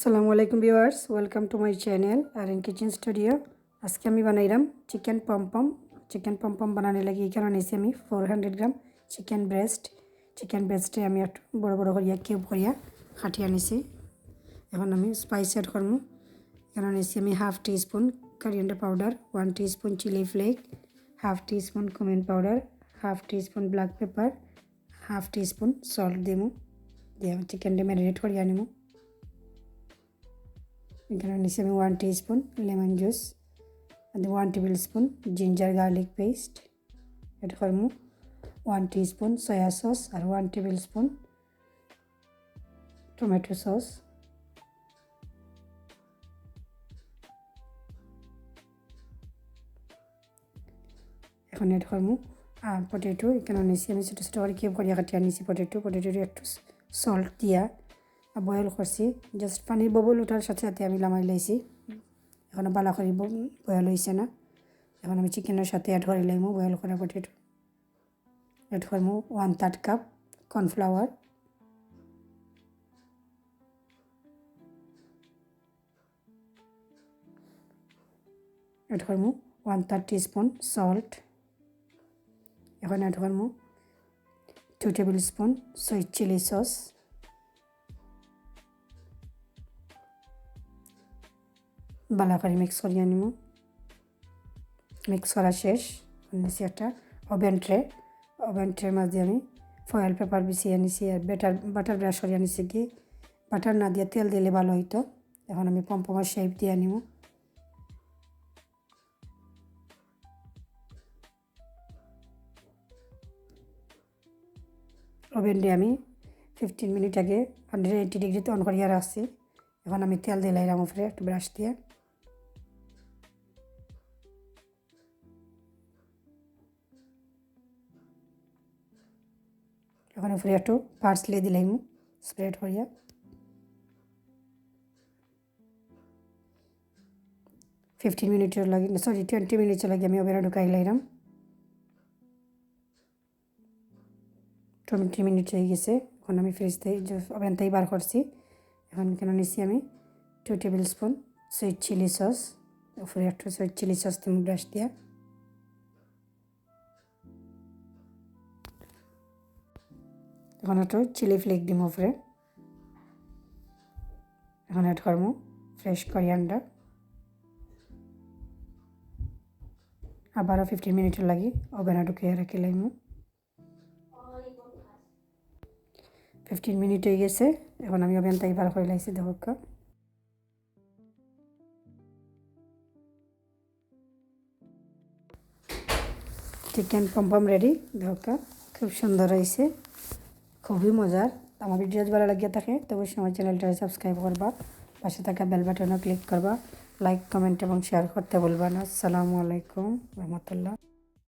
আসসালামু আলাইকুম viewers, welcome to my channel আর ইন কিচেন স্টুডিও। আজকে আমি বানাইলাম চিকেন পমপম বানানোর লাগে এখানে নিয়েছি আমি 400 গ্রাম চিকেন ব্রেস্টে আমি একটু বড় বড় করিয়া কিউব করিয়া কাটিয়ে নিছি। এখন আমি স্পাইস অ্যাড করবো। এখানে নিয়েছি আমি half teaspoon coriander powder, 1 teaspoon chilli flake, half teaspoon cumin powder, half teaspoon black pepper, half teaspoon salt দেবো দিয়ে আমি চিকেনটা ম্যারিনেট করিয়া নিব। এখানে নিচে আমি 1 টিস্পুন লেমন জুস আর 1 tablespoon ginger garlic paste add করবো, 1 টিস্পুন সয়া সস আর 1 টেবিল স্পুন টমেটো সস। এখন এড করবো পটেটো। এখানে নিচে আমি ছোটো ছোটো করে কিউব করিয়া কাটিয়ে নিয়েছি পটেটোর একটু সল্ট দিয়া বয়েল করছি। জাস্ট পানির ববল ওঠার সাথে সাথে আমি লামাই লাইছি। এখন বালা করে বয়েল হয়েছে না। এখন আমি চিকেনের সাথে অ্যাড করে লাইমো বয়েল করা পটেটো। অ্যাড করবো 1/3 কাপ কর্নফ্লাওয়ার, অ্যাড করবো 1/3 টিস্পুন সল্ট। এখন অ্যাড করবো 2 tablespoon sweet chilli sauce, বালা করে মিক্স করিয়ে নিব। মিক্স করা শেষ। নিচে একটা ওভেন ট্রের মাঝে আমি ফয়েল পেপার বিছিয়ে নিছি আর বাটার ব্রাশ করিয়ে নিছি। কি বাটার না দিয়ে তেল দিলে ভালো হইতো। এখন আমি পমপমের শেপ দিয়ে নিব। ওভেনটি আমি 15 মিনিট আগে 180 ডিগ্রিতে অন করিয়া রাখছি। এখন আমি তেল দিলাম উপরে একটু ব্রাশ দিয়ে। এখন উপরে একটু পার্সলে দিলাম স্প্রেড করিয়া। টোয়েন্টি মিনিটের লাগে আমি ওভেনে ঢুকাই লাইলাম। 20 মিনিট হয়ে গেছে। এখন আমি ফ্রিজ থেকে ওভেন থেকে বার করছি। এখন কেন নিচ্ছি আমি 2 tablespoon sweet chilli sauce, উপরে একটু সুইট চিলি সস তুমি ব্রাশ দিয়া। এখন একটু চিলি ফ্লেক দিম উপরে। এখন অ্যাড করবো ফ্রেশ কোরিয়ান্ডার। আবারও 15 মিনিটের লাগে ওভেনে ঢুকিয়ে রাখি লাইম। 15 মিনিট হয়ে গেছে। এখন আমি ওভেন থেকে বার করে লাইছি। দেখো চিকেন পমপম রেডি। দেখো খুব সুন্দর হয়েছে, খুবই মজার। আমার ভিডিও ভালো লাগিয়ে থাকে তো অবশ্যই আমার চ্যানেলটা সাবস্ক্রাইব করবা, পাশে থাকা বেল বাটনও ক্লিক করবা, লাইক কমেন্ট এবং শেয়ার করতে ভুলবা না। আসসালামু আলাইকুম রহমতুল্লাহ।